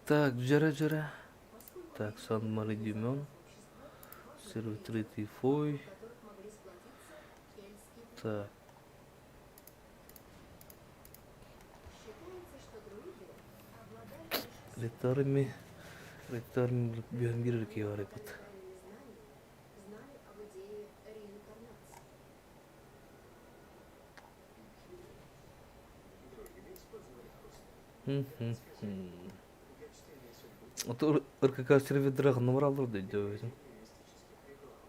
Так, Джара. Так, Сан-Мари Дюмон. Сервитри Тифой. Так. Ретарми. Ретарми Бьонгир Киорепот. А то РКК сервидрах наврал дойдет.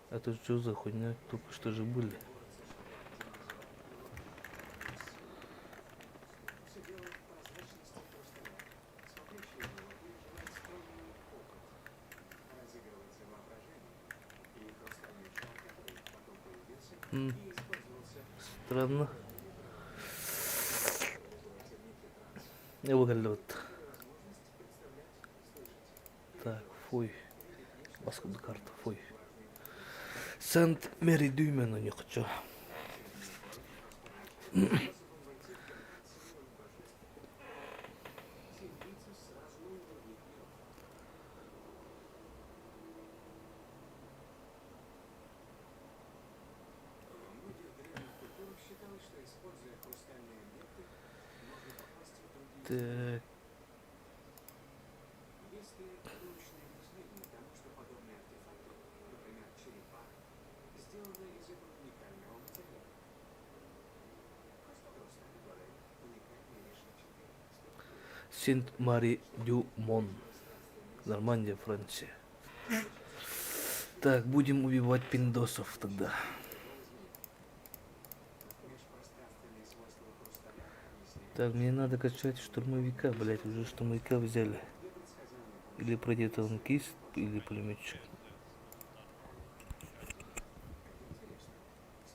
Это что за хуйня? Только что же были. Странно. Я выгадал. Так, фуй. Паскуда карта, фуй. Сент-Мэри Дюймен у них что? Так. Сент-Мари-Дю-Мон. Нормандия, Франция. Так, будем убивать пиндосов тогда. Так, мне надо качать штурмовика, блять, уже штурмовика взяли. Или пройти танкист, или пулеметчик.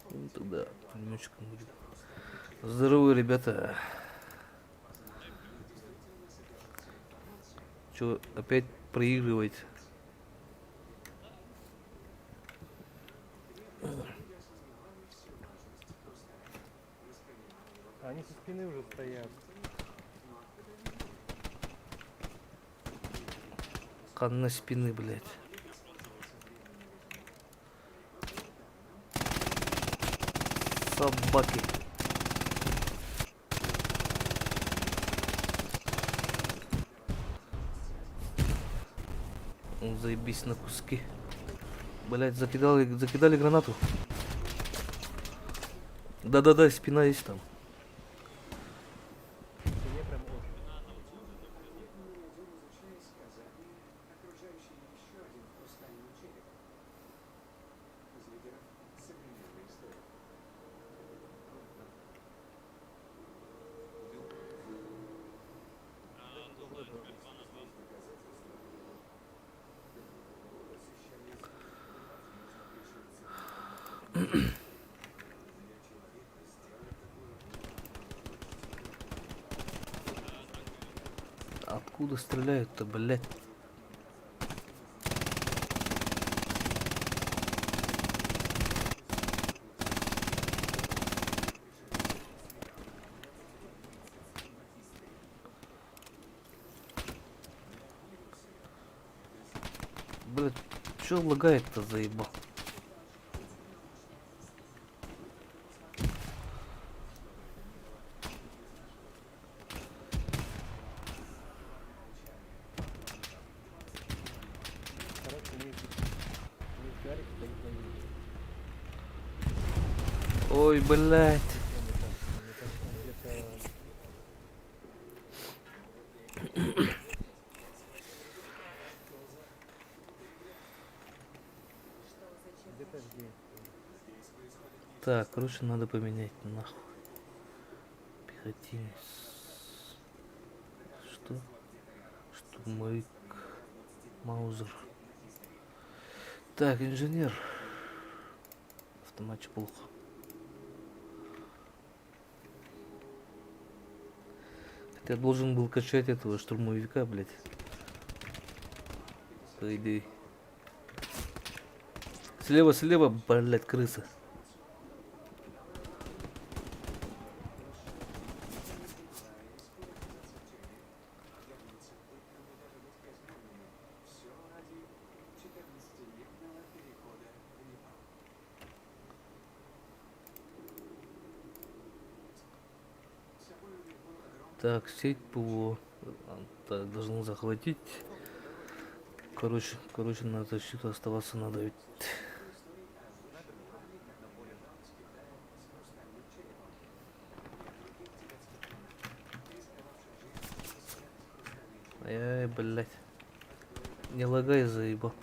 Ну тогда пулеметчиком будет. Здорово, ребята. Че, опять проигрываете? Они со спины уже стоят. Канна спины, блять. Собаки. Заебись на куски. Блять, закидали гранату. Да-да-да, спина есть там. Откуда стреляют-то, блять? Блять, чё лагает-то, заебал? Ой, блять. Так, короче, надо поменять нахуй. Пехотинец. Что? Штурмовик. Маузер. Так, инженер. Автоматчик плохо. Хотя должен был качать этого штурмовика, блять. По идее. Слева, блять, крыса. Так, сеть ПВО. Так, должны захватить. Короче, на защиту оставаться надо ведь. Ай, блядь. Не лагай, заебал.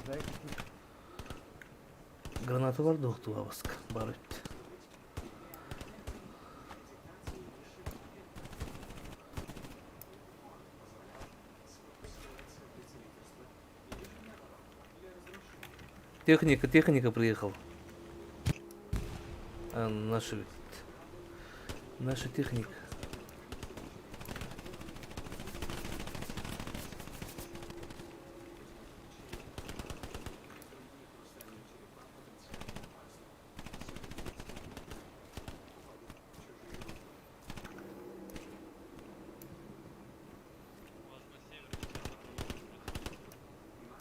Зайка, Гранаты var da oldu Avask. Barut. Техника приехал. А, наша техника.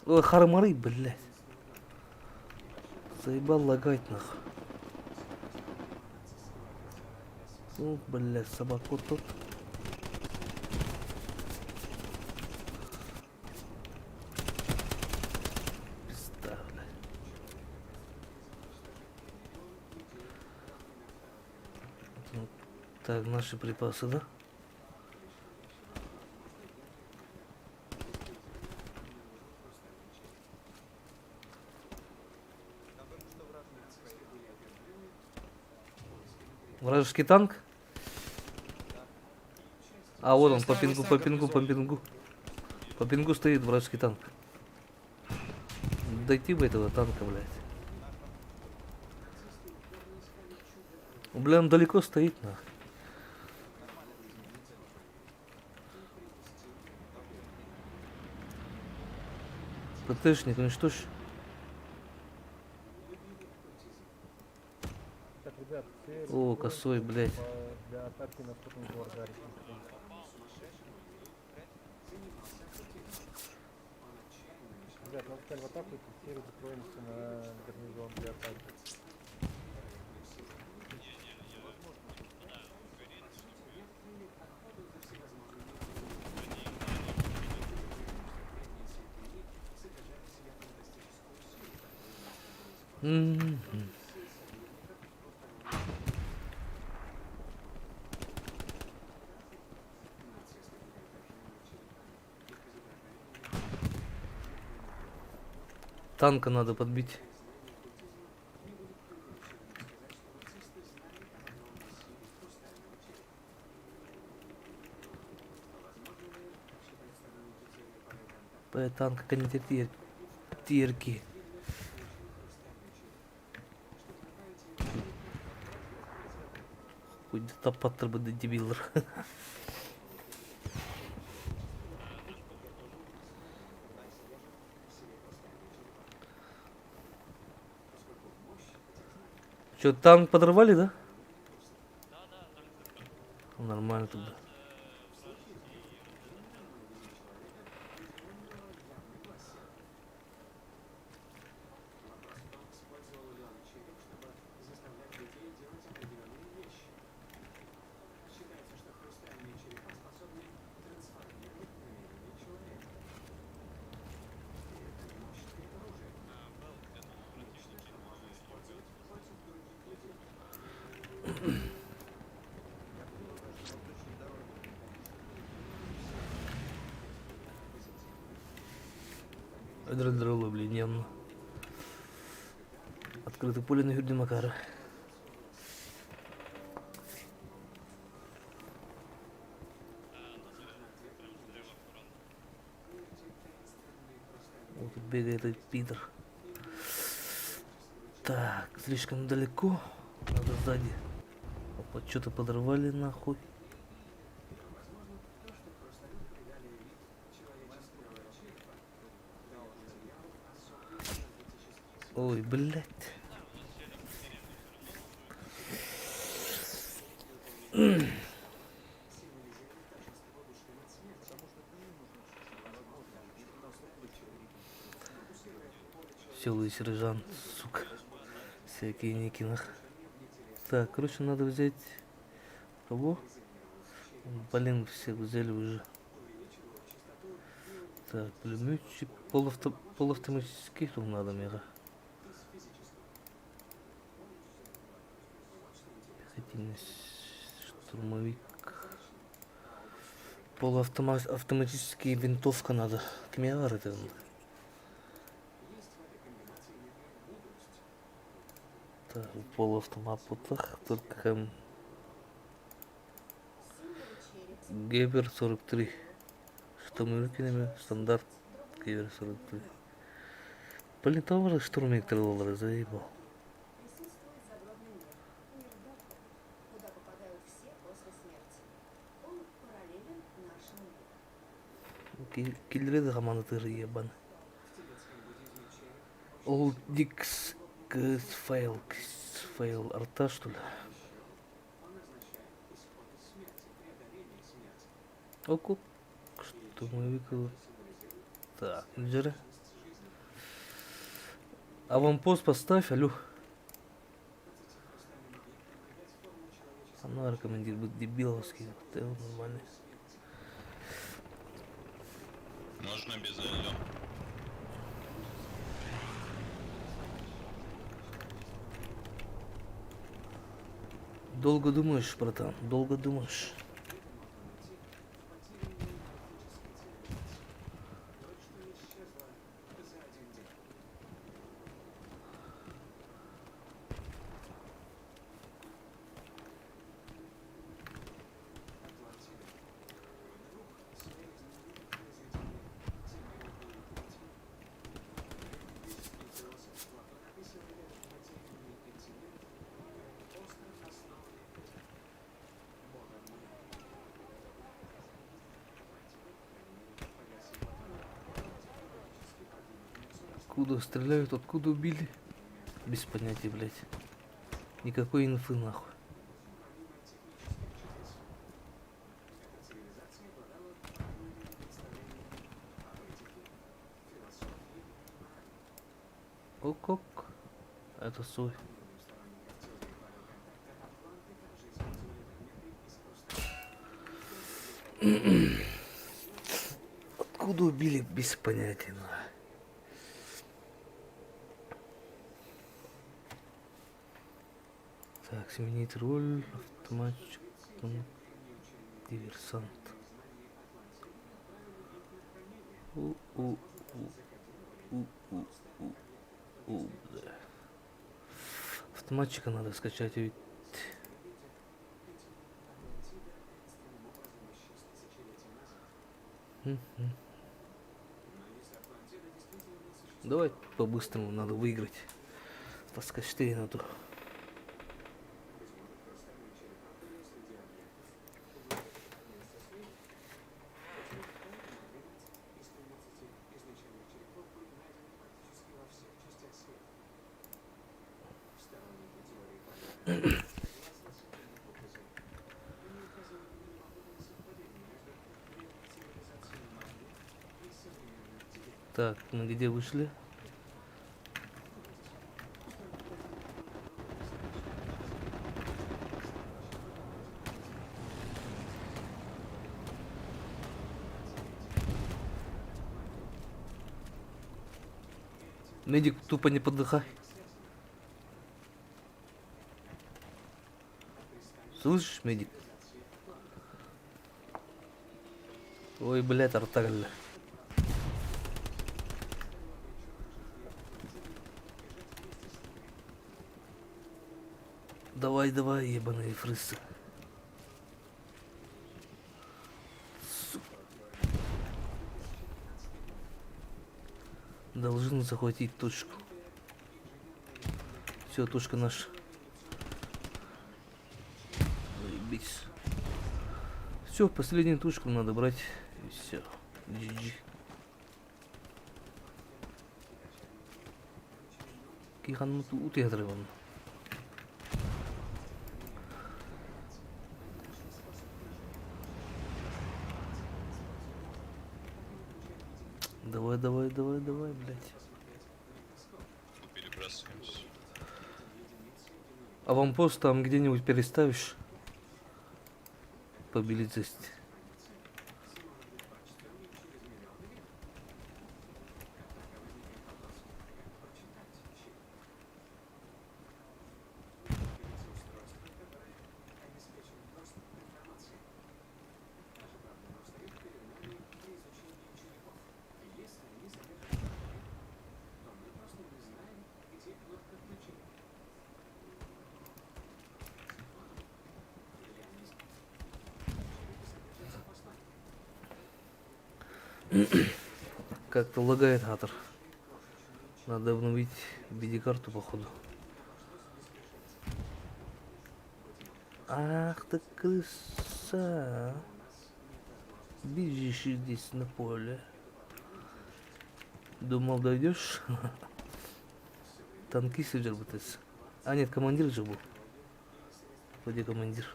Ой, хармары, блядь. Заебал лагать нахуй. Ну, блядь, собаку тут. Пизда, блядь. Ну, так, наши припасы, да? Вражеский танк? А вот он, по пингу. По пингу стоит вражеский танк. Дойти бы этого танка, блядь. Бля, он далеко стоит, нахуй. ПТшник уничтожь. так, ребят, все О, косой, блядь. для атаки на Спутник-2 Гарри. Ребят, надо стали в атаку, и все закроемся на гарнизон для атаки. Мгм. Танка надо подбить. Танка канитет тирки. Куда-то паттер буде дебилер. Че, танк подорвали, да? Нормально тогда. Дролы, блин, явно. Открытое поле на Юрия Макара. Вот тут бегает этот Питер. Так, слишком далеко. Надо сзади. Опа, что-то подорвали нахуй. Ой, блядь. Веселый сержант, сука. Всякие Никинах. Так, короче, надо взять... Кого? Блин, все взяли уже. Так, пулеметчик. Полуавтоматический тут надо, мира. Пехотинный штурмовик. Полуавтоматический винтовка надо. Кмиар это. Так, полуавтомат путах, только Гебер 43. Штурмовиками стандарт Гебер 43. Блин, товары штурмовик $3 заебал. Киллеры команды ебан. Олд Дикс файл арта, что ли? Оку. Штурмовик. Так, джера. Аванпост поставь, алло. Она командир будет дебиловский, это нормально. Можно без алло. Долго думаешь, братан, долго думаешь. Откуда стреляют, откуда убили? Без понятия, блядь. Никакой инфы, нахуй. Ок-ок. Это сой. Откуда убили, без понятия, нахуй. Так, сменить роль, автоматчик, диверсант. Бля. Автоматчика надо скачать, ведь. Давай по-быстрому, надо выиграть. Поскачать надо. Так, мы где вышли? Медик, тупо не подыхай. Слышишь, медик? Ой, блядь, артагля. Давай, давай, ебаные фрысы. Должен захватить точку. Все, точка наша. Заебись. Все, последнюю точку надо брать. И все. GG. Кихан утедрыван. Давай, давай, давай, давай, блядь. Аванпост там где-нибудь переставишь поблизости. Как-то лагает хатер. Надо обновить BD-карту, походу. Ах ты крыса. Бежишь здесь на поле. Думал, дойдешь? Танкист же работает. А нет, командир же был. Вроде командир.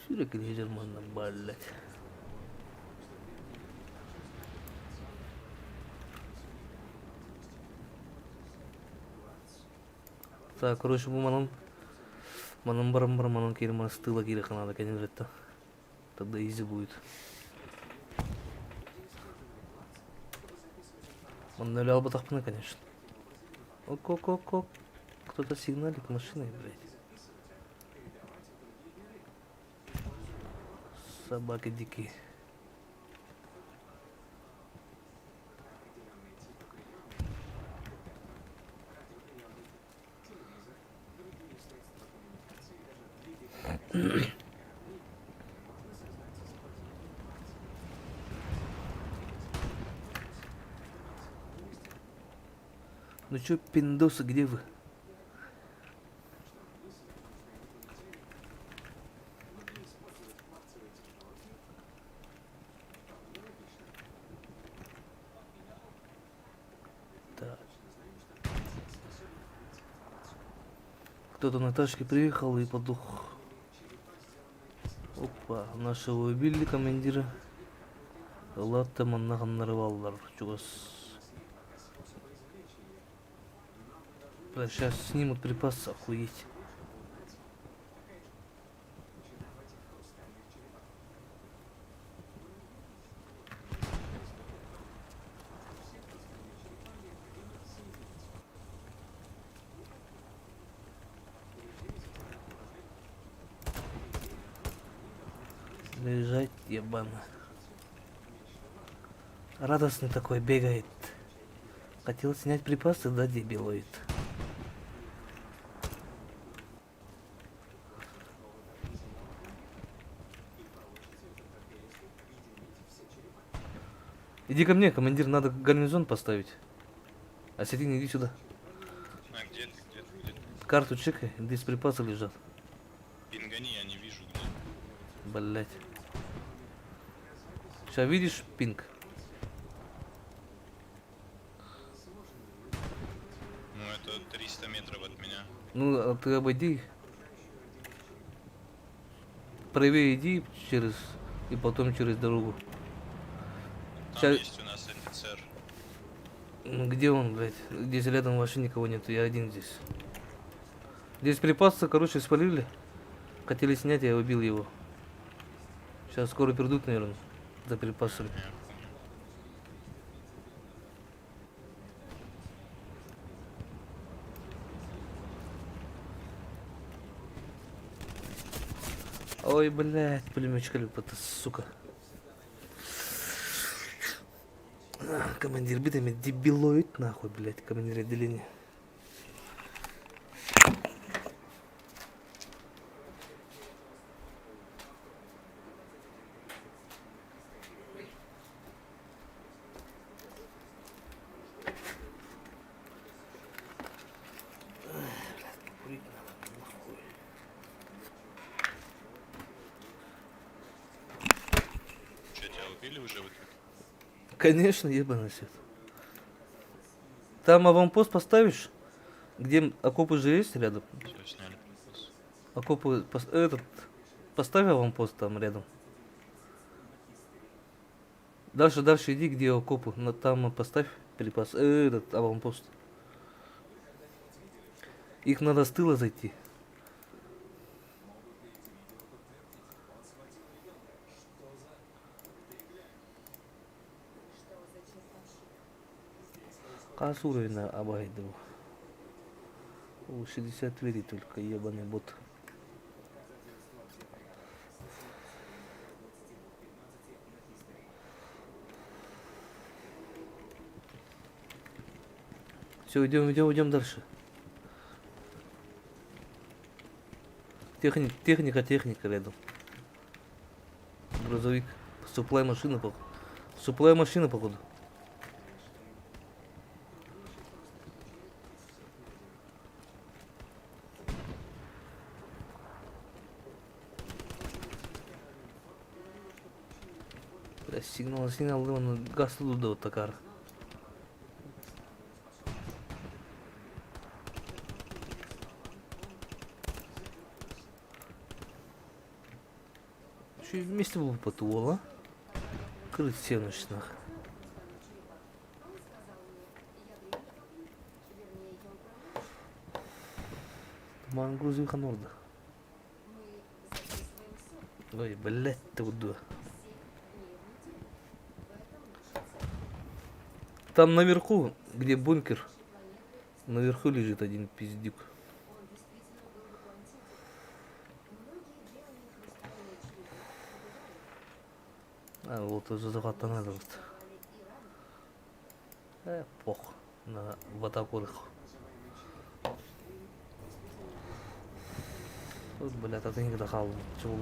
Sürekli German'dan блядь. Так, короче, bu манам барам манам керман с тыла кире надо, конечно, тогда изи будет. Он налял бы так, конечно. Ок. Кто-то сигналит машиной, блядь. Собаки дикие. Ну чё, пиндосы, где вы? Так. Кто-то на тачке приехал и подух. Опа, нашего убили командира. Латта маннаган нарывалдар. Чугас. Сейчас снимут припасы, охуеть. Лежать, ебано. Радостный такой бегает. Хотел снять припасы, да дебилоид. Иди ко мне, командир, надо гарнизон поставить. Осетин, иди сюда. А где ты? Карту чекай, здесь припасы лежат. Пингани, я не вижу где. Блять. Сейчас видишь пинг? Ну это 300 метров от меня. Ну, а ты обойди. Правее иди через... И потом через дорогу. Там Ща- есть у нас офицер. Ну, где он, блядь? Здесь рядом вообще никого нет, я один здесь. Здесь припасы, короче, спалили. Хотели снять, я убил его. Сейчас скоро придут, наверное, за припасами. Я понял. Ой, блядь, пулеметчик это сука. Командир битами дебилоид, нахуй, блядь, командир отделения. Что, тебя убили уже в итоге? Конечно, ебаный свет. Там аванпост поставишь, где окопы же есть рядом. Все, сняли припас. Окопы, поставь аванпост там рядом. Дальше иди, где окопы, там поставь. припас, этот аванпост. Их надо с тыла зайти. Кас уровень обойду. 60 двери только, ебаный бот. Все, идем дальше. Техника рядом. Грузовик. Суплай машина, походу. Суплай машина, походу. Бля, сигнал, вон газ туда вот такая. Че вместе был потула? Крыть все ночных. Ман грузовика Норда. Ой, блять, ты вот дура. Там наверху, где бункер, наверху лежит один пиздюк. А вот уже захвата надо вот. Пох на ватакурах. Вот, блядь, это не дохал. Чего?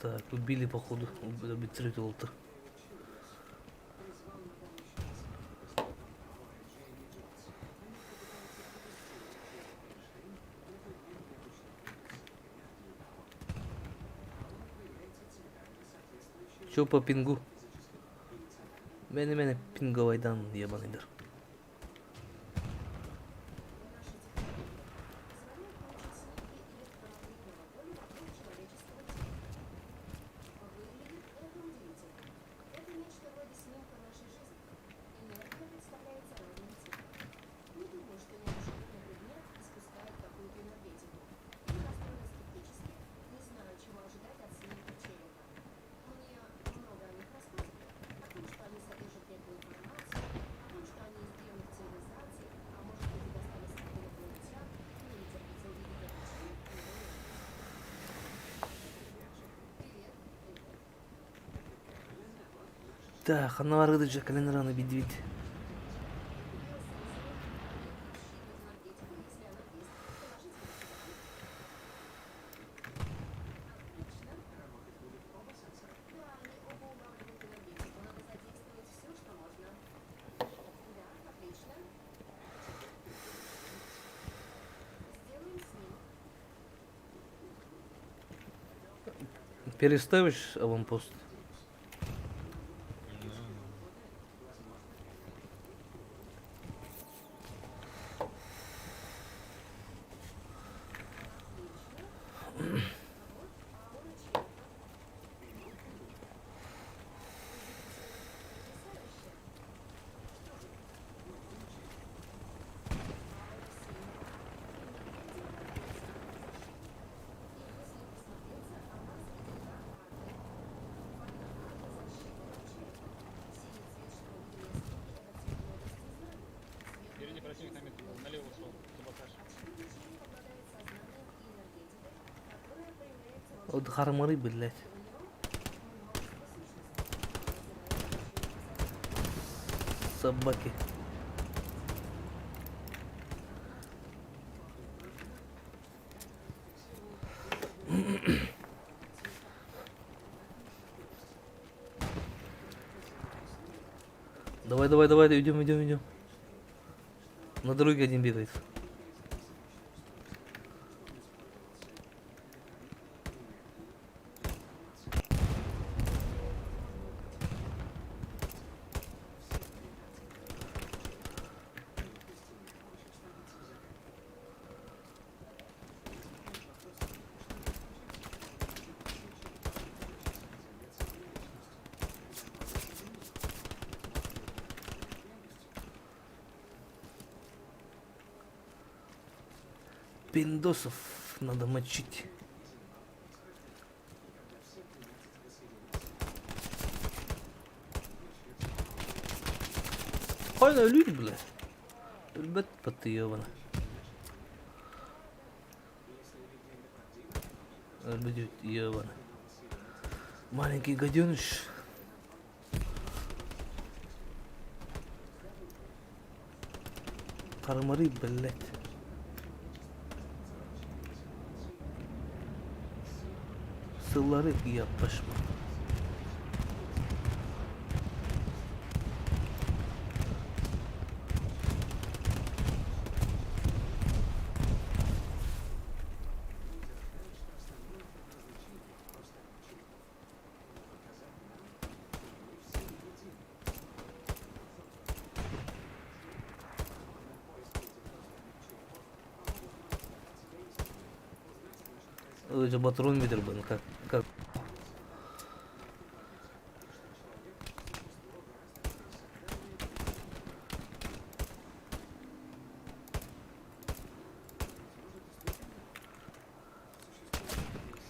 Так, убили походу. Убили-то. Чё по пингу? Мене пинговайдан ебаный дар. Так, аналары же календараны видеть. Переставишь аванпост? Впереди противник налево ушел. Саботаж. Вот гармары, блядь. Собаки. Давай, идем. На дороге один бегает. Пиндосов надо мочить. Ой, ну люди, бля. Ребят, потъёбано. Люди, ёбано. Маленький гаденыш. Кармари, блядь. Сыллары yapışma. Öyle patron midir bunu? Как?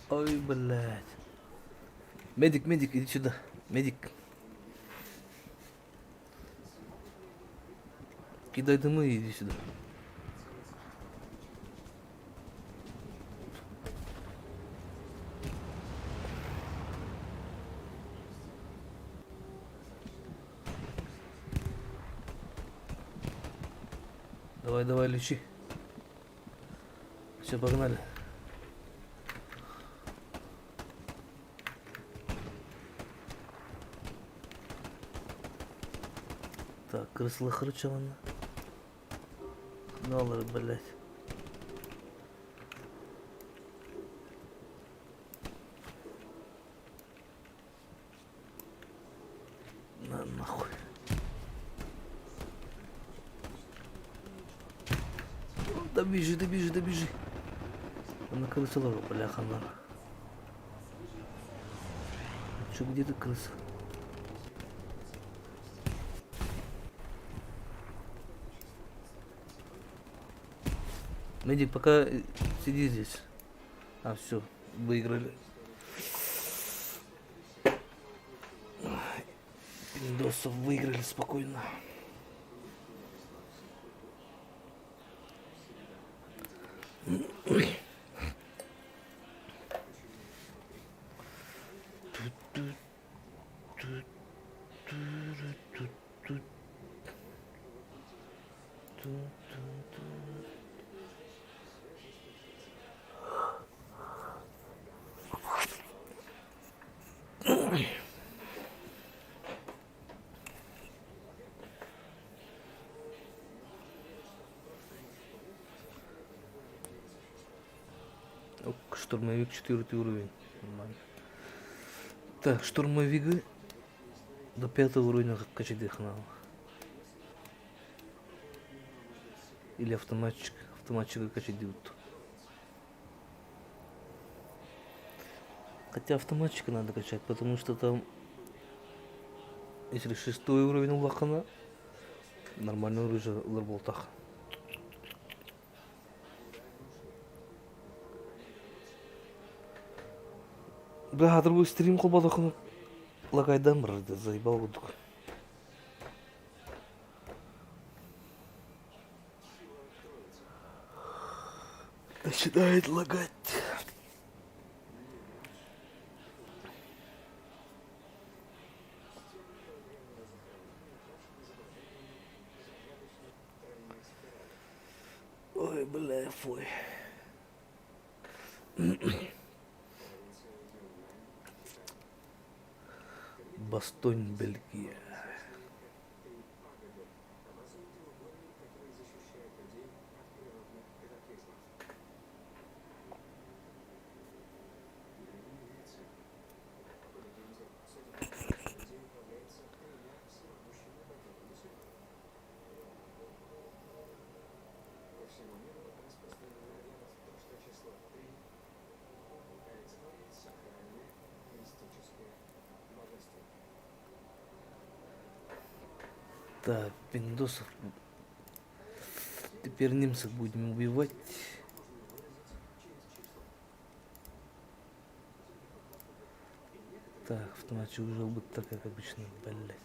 Ой, блядь. Медик, медик, иди сюда. Медик. Кидай дымы и иди сюда. Давай, давай, лечи. Все, погнали. Так, крысла хрычевана. $, блядь. На нахуй. Добежи, добежи, добежи. Она крыса лова, бляха, на. Че, где ты, крыса? Медик, пока сиди здесь. А, все, выиграли. Пиндосов выиграли спокойно. Штурмовик 4 уровень. Нормально. Так, штурмовики до 5 уровня качать их надо. Или автоматчик. Автоматчика качать идут. Хотя автоматчика надо качать, потому что там, если 6 уровень у лахана, нормальный оружие ларболтах. Бля, другой стрим колбадохну лагайдан брат, заебал вот. Начинает лагать. Ой, бля, фой. Бастонь, Бельгия. Так, пиндосов. Теперь немцев будем убивать. Так, автоматчик уже будет так, как обычно, блять.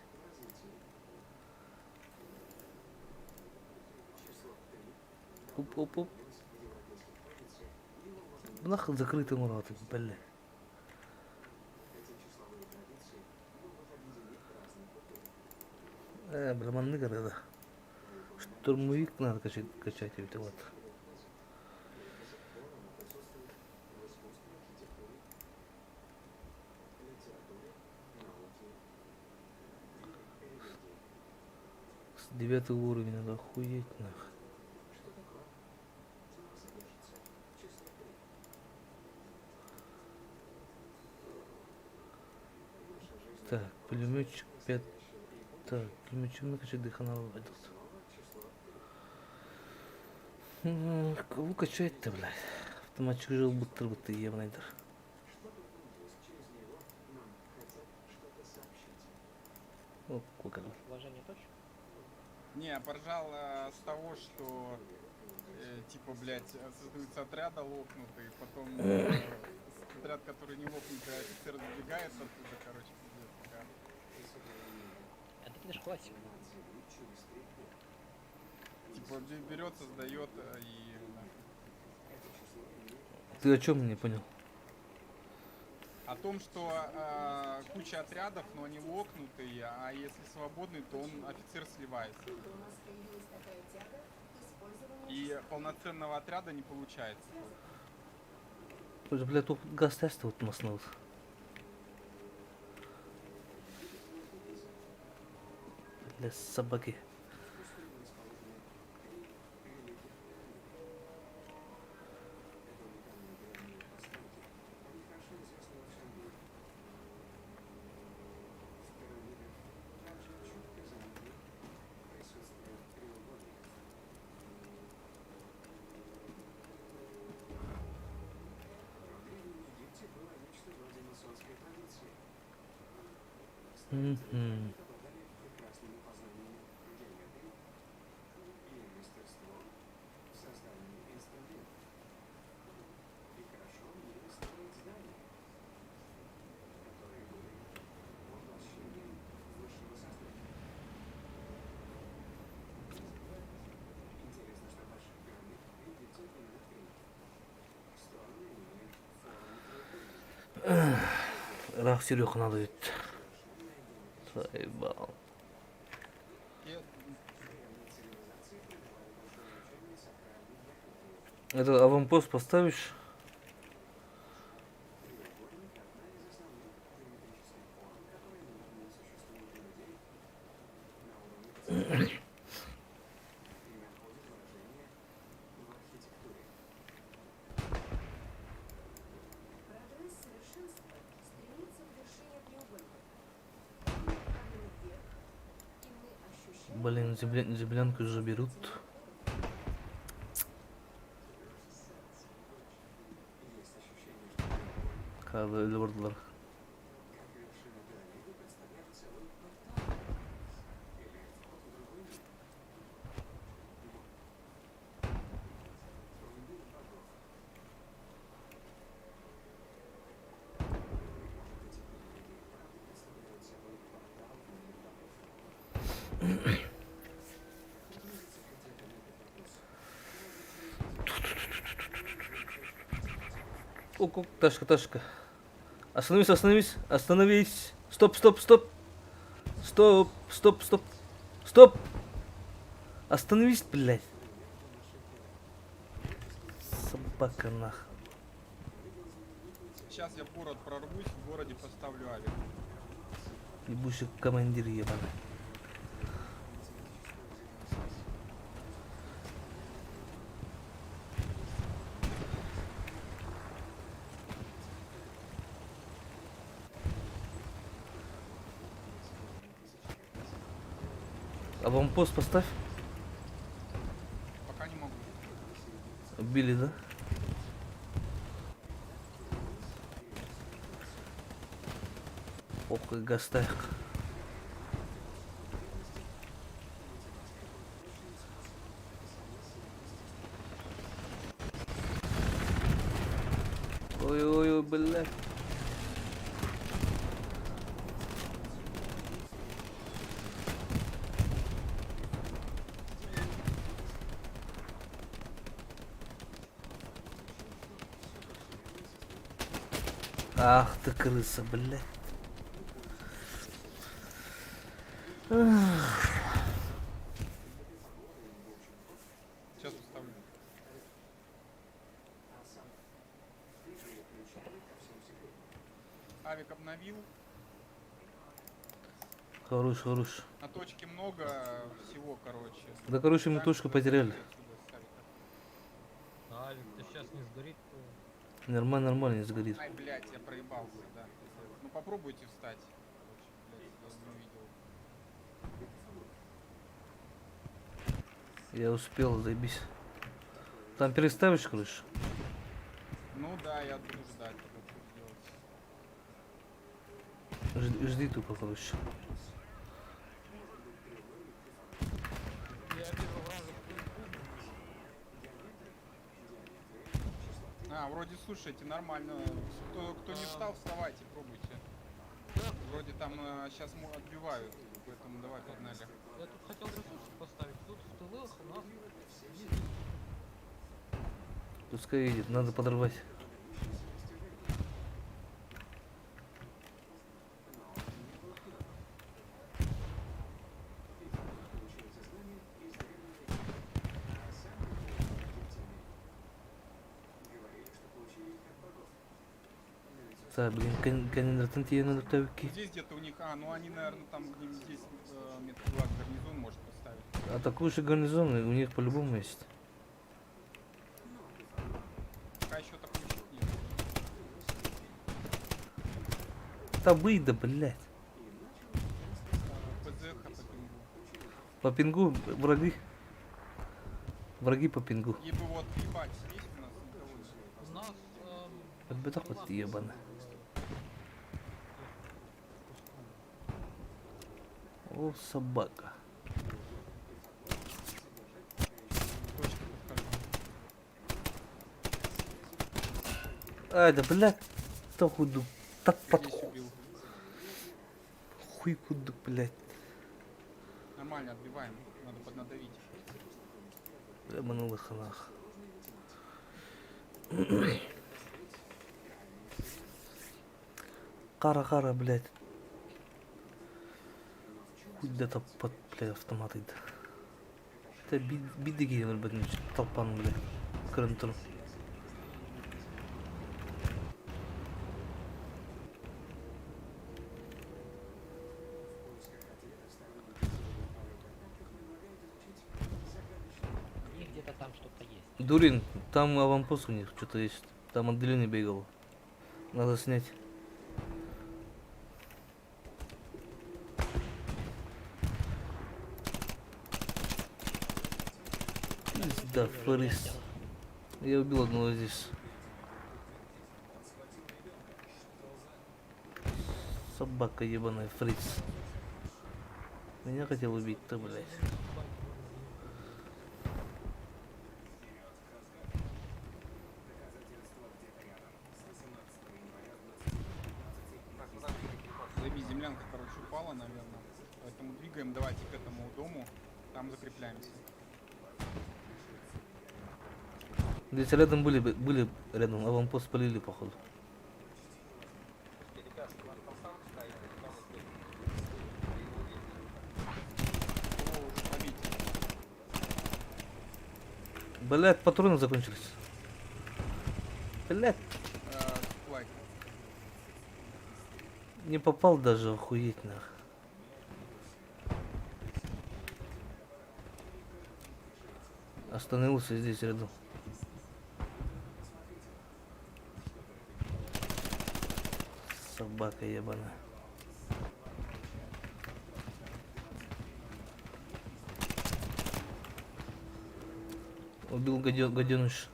Оп-оп-оп. Нахуй закрытым ротом, блять. Браманны города. Штурмовик надо качать ведь вот. С 9 уровня надо охуеть нахуй. Так, пулеметчик 5. Так, пулеметчик накачать дыханал этот. Кого качать-то, блядь? Автоматчик жил будто ебнайдер. О, кукол. Вложение точно? Не, поржал с того, что типа, блядь, создаются отряда локнутые, потом отряд, который не локнутый, офицер забегает оттуда, короче, пиздец, пока. Это же классика. Типа берет, создает и... Ты о чем не понял? О том, что куча отрядов, но они локнутые, а если свободный, то он офицер сливается. И полноценного отряда не получается. Ой, блядь, тут газ-тест вот наснулся. Бля, собаки. Мгм. Рах Серега надо ведь. Заебал. И Это аванпост поставишь? Прогресс совершенства стремится к вершине треугольника. Камень вверх, и мы ощущаем... Блин, землянку же берут. Когда Эдвардлар. О, Ташка. Остановись. Стоп. Остановись, блядь. Собака нах. сейчас я в город прорвусь, в городе поставлю авик. Ебучий командир ебаный. А вампост поставь. Пока не могу. Убили, да? Ох, и гастах. Ой, блядь. Ах ты крыса, блядь. Сейчас уставлю. Авик обновил. Хорош, хорош. На точке много всего, короче. Да, короче, мы Сами точку туда потеряли. залезли отсюда с авика. А Авик-то сейчас не сгорит, то... Нормально, нормально, не сгорит. Ай, блядь, я проебался, да. Ну попробуйте встать. Короче, блядь, я не увидел. Я успел, заебись. Там переставишь, короче? Ну да, я буду ждать, тогда что делать. Жди тупо, короче. Я первого раза А, вроде, слушайте, нормально. Кто не встал, вставайте, пробуйте. Вроде там сейчас отбивают, поэтому давай, погнали. я тут хотел ресурсы поставить, тут в тылах у нас ездит. Пускай едет, надо подорвать. Так, блин, канинертен тие надо тавки. Здесь где-то у них, ну они, наверное, там где-нибудь здесь метр 2 гарнизон может поставить. А такой же гарнизон у них по-любому есть. Пока еще такой нет. Да выйда, блядь. ПЗХ по пингу. По пингу враги. Враги по пингу. Ебы вот ебать, есть у нас никого нет. У нас... Как бы так вот ебано. О, собака. Точка подхожу. Ай, да блядь. Да худу. Так под Здесь убил. хуй худу, блядь. Нормально, отбиваем. Надо поднадавить. Ебанула ханах. Кара, блядь. Хуй где-то под, блядь, автоматы. Да бидиги, блядь, толпан, блядь. Крымтур. У них где-то там что-то есть. Дурин, там аванпост у них что-то есть. Там отделение бегало. Надо снять. Да, Форис. Я убил одного здесь. Собака ебаная, Фриц. Меня хотел убить-то, блядь. Заебись, землянка, короче, упала, наверное. Поэтому двигаем, давайте к этому дому. Там закрепляемся. Здесь рядом были рядом, аванпост спалили, походу. О, уже побить. Блядь, патроны закончились. Блядь, Лайк. не попал даже, охуеть нах. Остановился здесь рядом. Собака ебаная. Убил гаденыш.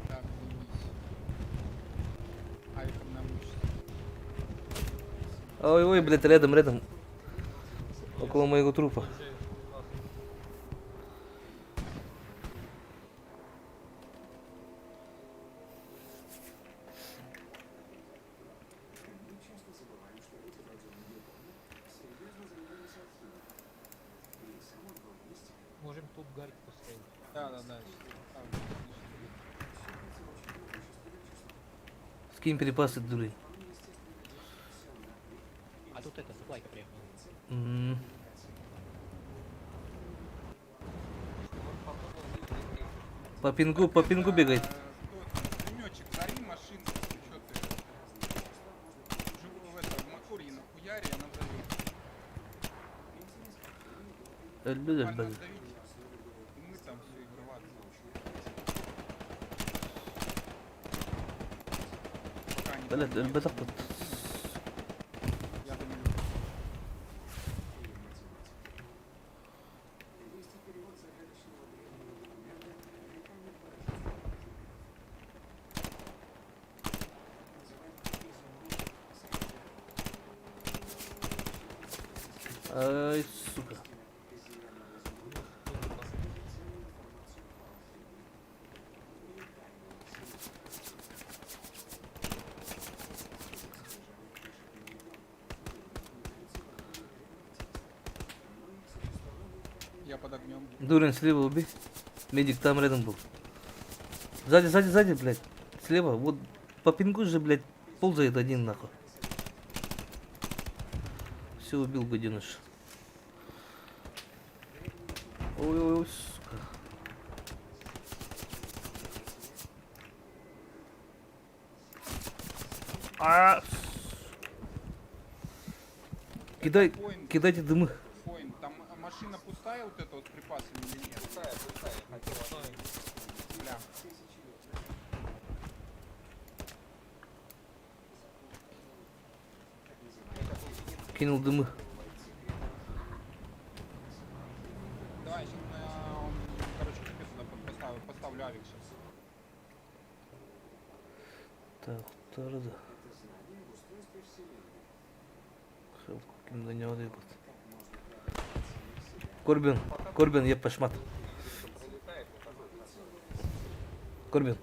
Так, заебись. Авиком нам мучится. Ой, блядь, рядом. Около моего трупа. тут гарик поставил. Да. Скинь припасы, дурень. А тут это, сплайка приехала. М. По пингу бегает. Пулемётчик, гори машинку, чё ты? В этом, в моторе нахуяри, она взорвёт. Люди, Нормально блядь. давить, и мы там всё, и врываться. Пока они Блядь, там ребята, нет, я думаю, Ай, сука. я под огнем. Дурень, слева убей. Медик там рядом был. Сзади, блядь. Слева. Вот по пингу же, блядь, ползает один нахуй. Все, убил гаденыш. Ой, сука. А! Кидайте дымы. Фоин, там машина пустая вот эта вот с припасами или нет? Пустая. Бля. Кинул дымы. Давай, сейчас короче, тебе туда поставлю авик сейчас. Так, второй. Хелку ким до него ебать. Корбин, я пошмат. Корбин.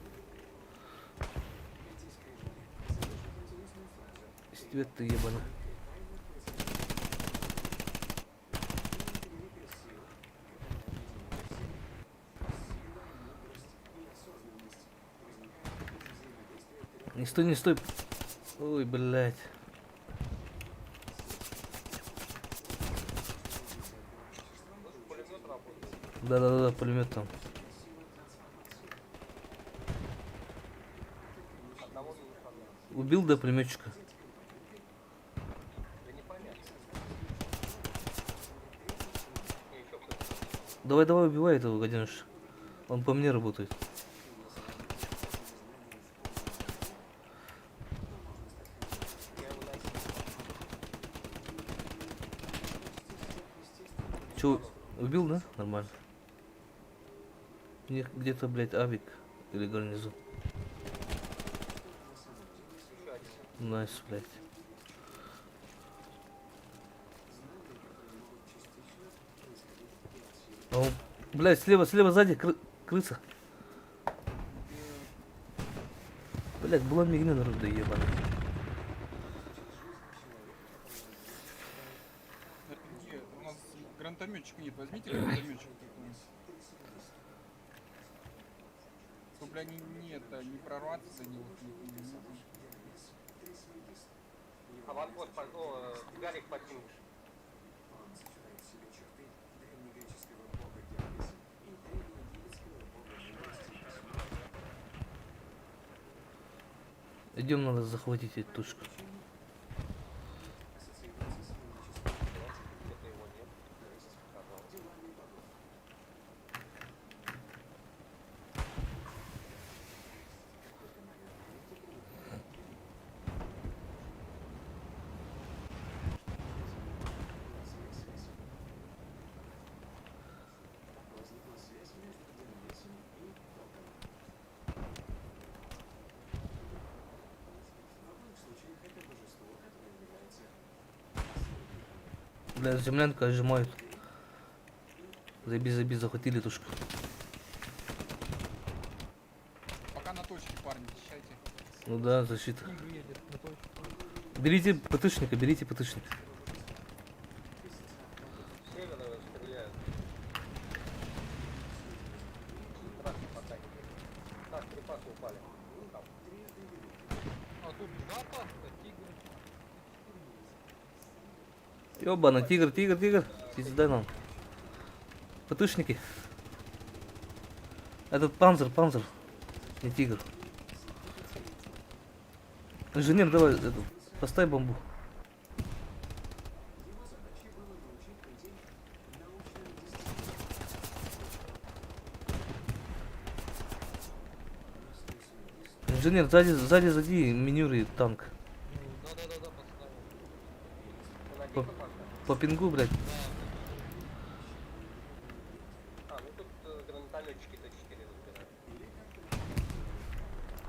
Из ты ебаный. Не стой. Ой, блядь. Да, пулемет там. Убил, да, пулеметчика? Давай, убивай этого гаденыша. Он по мне работает. Че, убил, да? Нормально. У них где-то, блядь, авик или гарнизон. Найс, блядь. О, блядь, слева сзади крыса. Блядь, была мигня народа ебаная. Где? У нас гранатометчика нет. Возьмите гранатометчик. Чтобы, бля, не прорваться, не вот не. А вот пошел Гарик Патинш. Идем, надо захватить эту тушку. Бля, землянка сжимают. Заби, захватили тушку. Пока на точке, парни, защищайте. Ну да, защита. К ним выедет на точку. Берите ПТшника. Ёбана, тигр, тигр, тигр. Пизда нам. ПТшники. Этот панцер, панцер. Не тигр. Инженер, давай, поставь бомбу. Инженер, сзади, минюры танк. Да-да-да, поставил. По пингу, блядь. А, ну тут гранатометчики Т4 разбирают.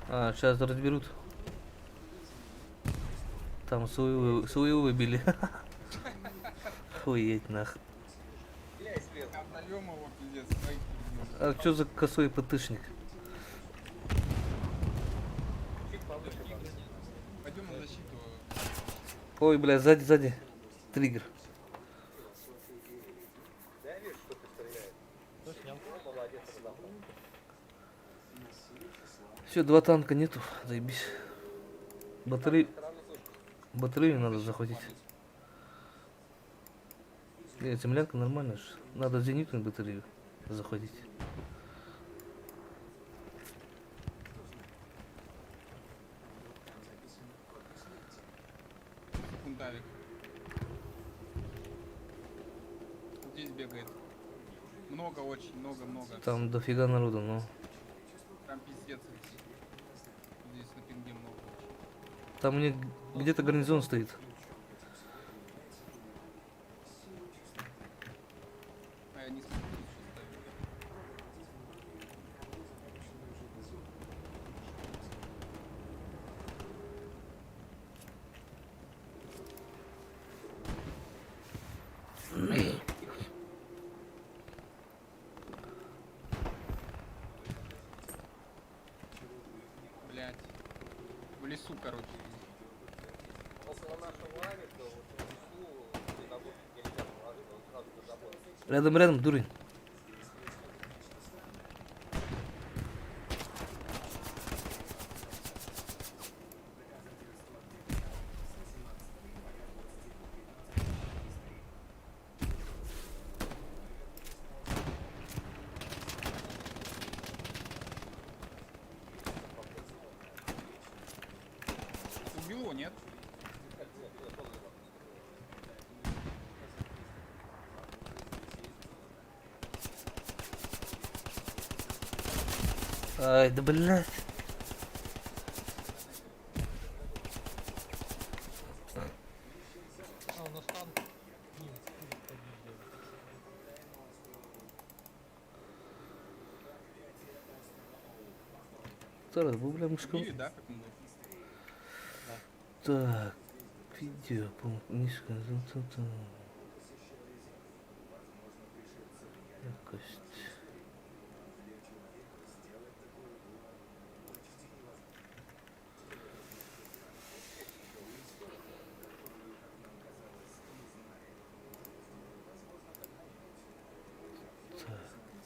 А, сейчас разберут. Там свою выбили. Охуеть нах. Отдаем его, пиздец, своих пиздец. А что за косой ПТшник? Пойдем на защиту. Ой, бля, сзади. Триггер. Да, я вижу, что ты стреляешь. Кто снял? Ну, молодец, разобрал. Все, 2 танка нету. Заебись. Батарею надо захватить. Землянка нормальная же. Надо зенитную батарею захватить. Фундавик. Здесь бегает. Много, очень много. Там дофига народу, но Прям пиздец. Здесь на пинге много очень. там у них где-то гарнизон стоит. А я не смотрю, что ставить. Блять. В лесу, короче. Около нашего авика, вот в лесу, недоводки нельзя положить, он сразу за забор. Рядом, дурень. Убил его, нет? Ай, да блядь. А, у нас танк. Блин, победил. Зараз, бля, мушка. Убили, да, как мы? Так, видео, низко. Якость.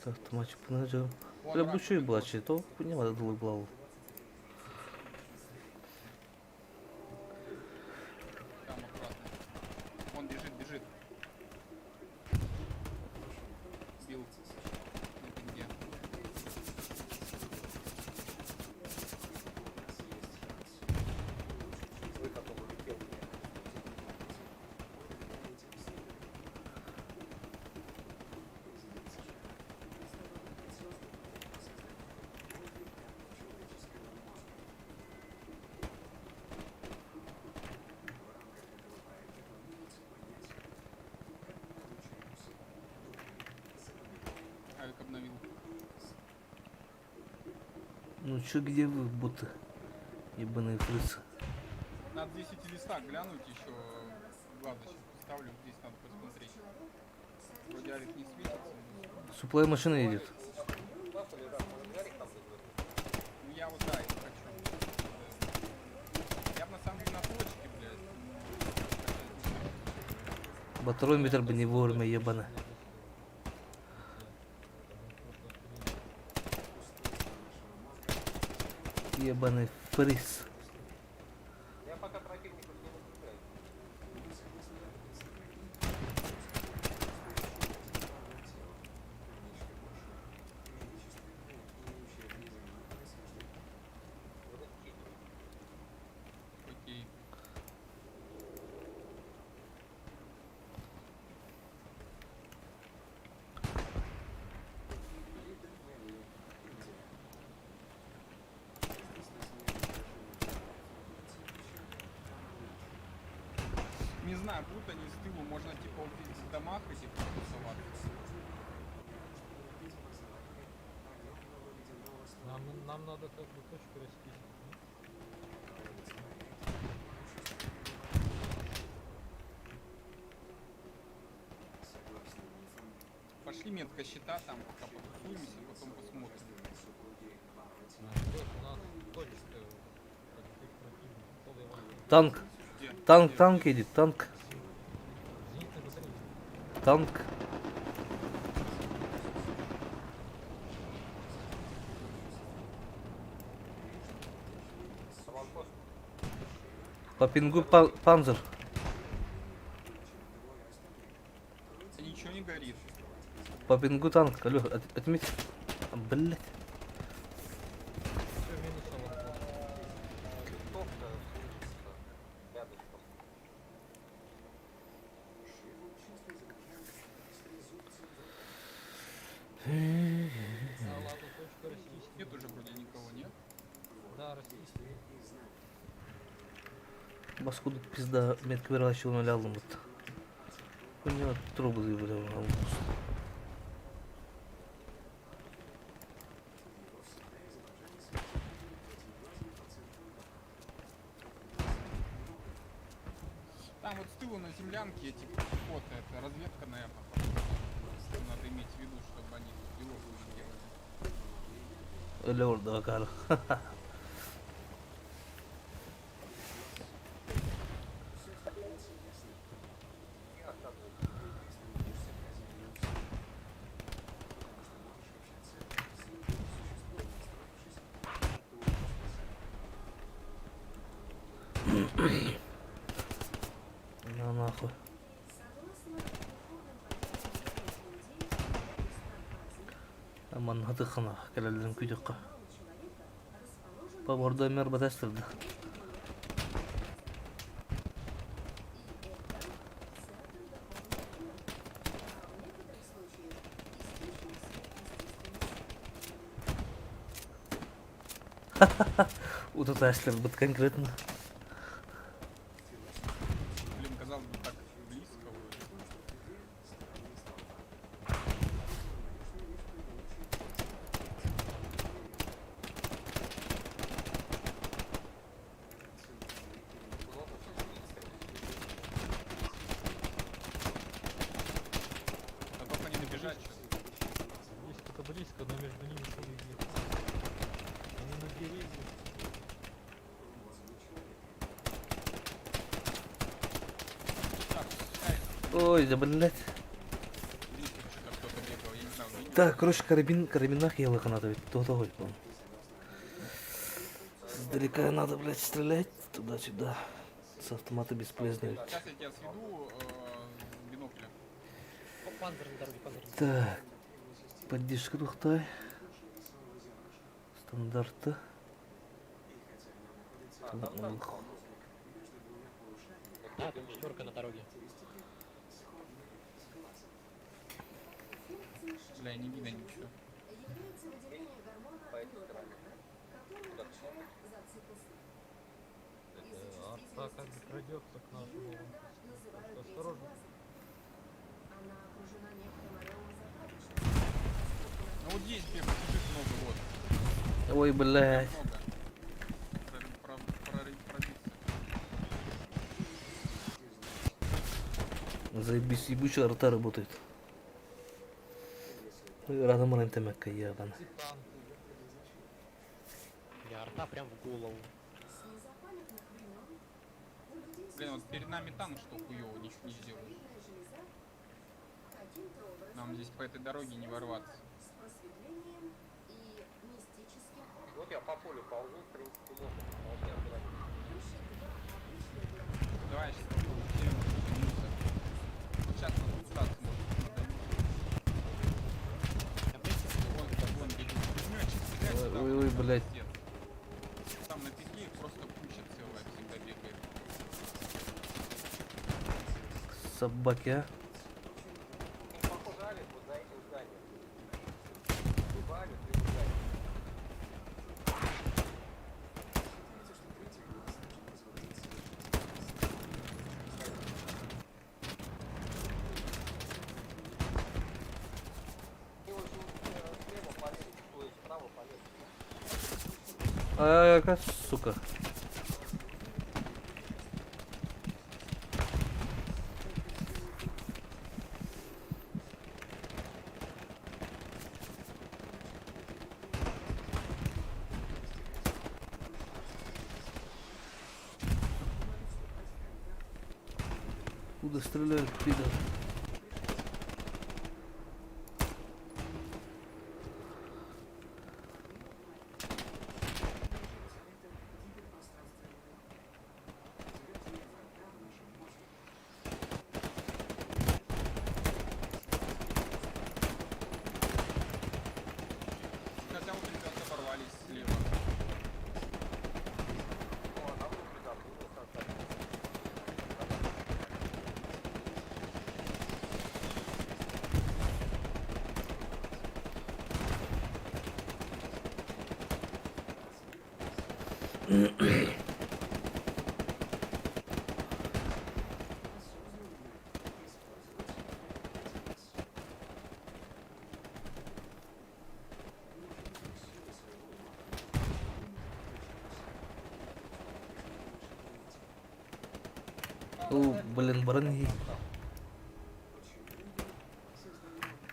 Так, матч понажал. Вон Бля, враг бучу и побежал. блачи, то не надо было главу. Там аккуратно. Он бежит. Бил. На пинге. Выход он улетел. Авик обновил. Ну чё, где вы, боты? Ебаные крысы. Надо здесь эти леса глянуть еще. Ладно, сейчас поставлю. Здесь надо посмотреть. Вроде Авик не светится. Суплай машина едет. Ну я вот да, это хочу. Я бы на самом деле на точке, блядь. Батрометр бы не вовремя, ебано. Ебаный фриз. Я пока противников не наблюдаю. знаю, будут они с тылу, можно типа увидеть в домах этих тусоваться. Нам надо как бы точку расписать. Пошли метка щита там, пока потусуемся, потом посмотрим. У нас точка таких противников. Полный вон. Танк. Где? Танк, Где? танк Где? едет, танк. Зенитная батарея. Танк. Аванпост. По пингу панзер. Ничего не горит. По пингу танк. Алло, отметь. Блять. Все, минус аванпост. Винтовка слышится рядышком. Да, ладно, точку растись. Нет уже вроде никого, нет? Да, растись. Баскуду пизда метка выращивал на лялом вот. У него трубы заявлял. Там вот с тылу на землянке эти пехоты, это разведка, наверное. Надо иметь в виду, чтобы они делов не делали. Лёрд, Акар. На нахуй. Согласно духовным понятиям людей, Аман хатыхана. Келелден күйдекка. мало человека расположен По морда мер батастырды. и это центр духовного мира, а в некоторых случаях источник сверхъестественности. Вот это Аслер будет конкретно. Блин, казалось бы, так близко вроде. А только не набежать что-то. Близко-то близко, но между ними целый мир. Они на деревьях. Так, пускай. Ой, да блять. Видите, что-то кто-то бегал, я не знаю, видели? Так, короче, карабинах ела надо ведь. То-то хоть, по-моему. Издалека надо, блядь, стрелять туда-сюда. С автомата бесполезно ведь. Сейчас я тебя сведу с бинокля. Панзер на дороге, панзер. Так. Поддержка Тухтай. Стандарты. Да, там четверка на дороге. Бля, не видно ничего. Является выделение гормона мелатонина, который отвечает за цикл сна. Арта как бы крадется к нашему. Ее иногда называют Осторожно. третьим глазом. Она окружена некоторым ореолом загадочности, поскольку Ну вот здесь бежит много, вот. Ой, блядь. Много. Пробиться. Заебись, ебучая арта работает. Радом рентемекка ебана. Титан. Бля, арта прям в голову. с незапамятных времен у людей Блин, вот перед нами танк, что хуёво, ничего не сделает. щитовидная железа каким-то образом Нам здесь по этой дороге не ворваться. с просветлением и мистическим опытом. Вот я по полю ползу, в принципе, можно вполне отдавать. Выше два обычных глаза. Давай сейчас попробуем вернуться. Вот сейчас на тут статься может. Вон бегут. Пулемётчик стреляет сюда. Ой, ой, блядь. Пиздец. Там на пике их просто куча целая всегда бегает. Собаки, а? Ну, похоже, Алик вот за этим зданием. Либо Алик, либо Алик. А яка сука. Куда стреляют, пидор? Хотя вот ребята порвались слева. Ну, а нам тут ребят, ну, как-то. О, блин, баранги.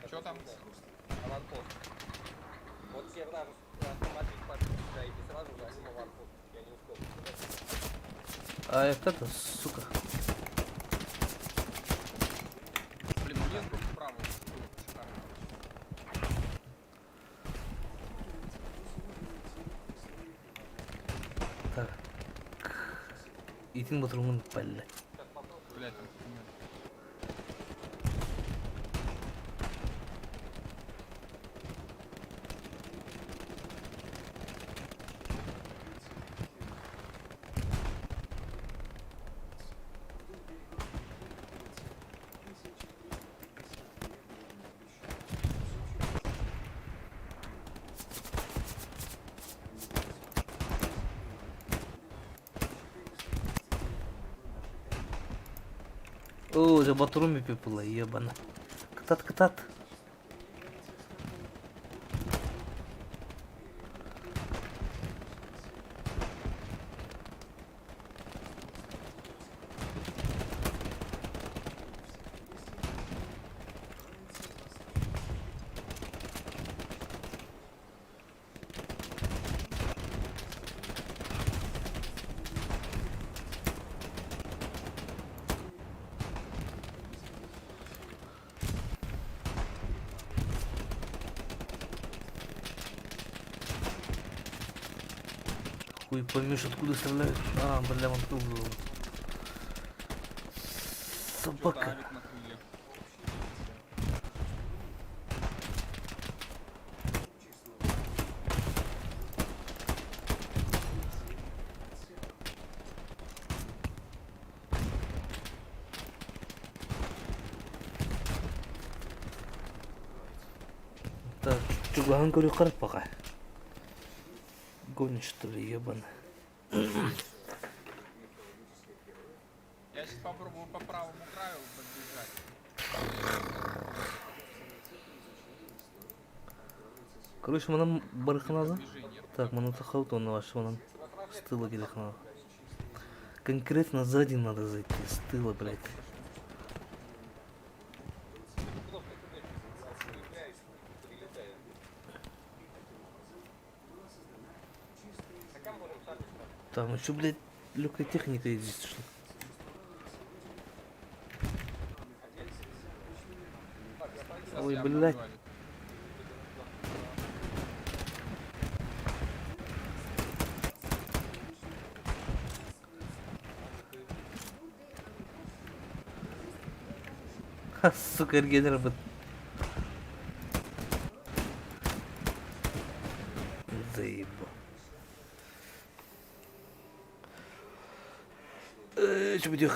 Что там? Аванпост. Вот северная автоматик подписчика, и сразу за ним аванпост. Я не успел сказать. А яка-то, сука. Блин, лес был справа. Шикарно. Так. Итин батрумын, блядь. Блять, там хуйня. О, за батруми пипла, ебана. Катат. Хуй поймешь, откуда стреляют. А, бля, вон тут был. Что-то Собака. авик накрыли. Так, чуган говорю, пока. Гонит, что ли, ебаный. Я сейчас попробую по правому краю подбежать. Короче, нам барахназа. Движение. Так, мы на халтон на вашего нам с тыла гелихнала. Конкретно сзади надо зайти, с тыла, блядь. Там еще, блядь, легкая техника есть, что ли? Ой, Сейчас я блядь. обойду, Алик. Ха, сука, регенер бы. Заебал. Что будет